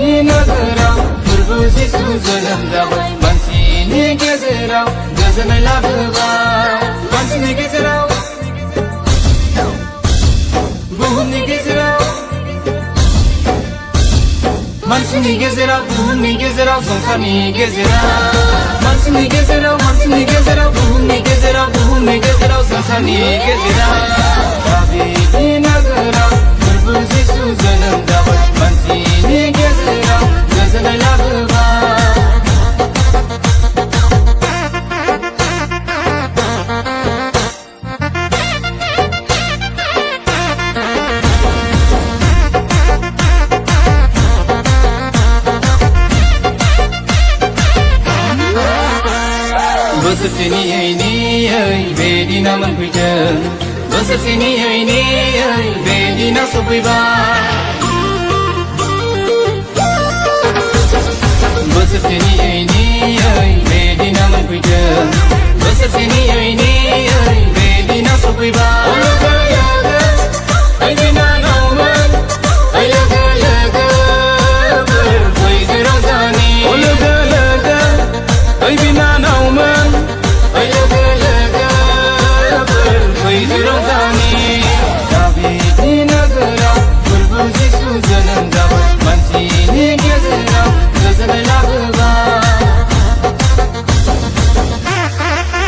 दाबिनि नोगोराव फोरबो जिसु जोनोम जाबाय मानसिनि गेजेराव गोजोननाय लाबोबाय मानसिनि गेजेराव बुहुमनि गेजेराव मानसिनि गेजेराव बुहुमनि गेजेराव संसारनि गेजेराव मानसिनि गेजेराव बुहुमनि गेजेराव संसारनि गेजेराव दाबिनि नोगोराव फोरबो जिसु जोनोम जाबाय मानसिनि गेजेराव गोजोननाय लाबोबाय बोसोरसेनि बे दिना मोनफैदों बोसोरसेनि बे दिना सफैबाय बोसोरसेनि बे दिना मोनफैदों बोसोरसेनि बे दिना सफैबाय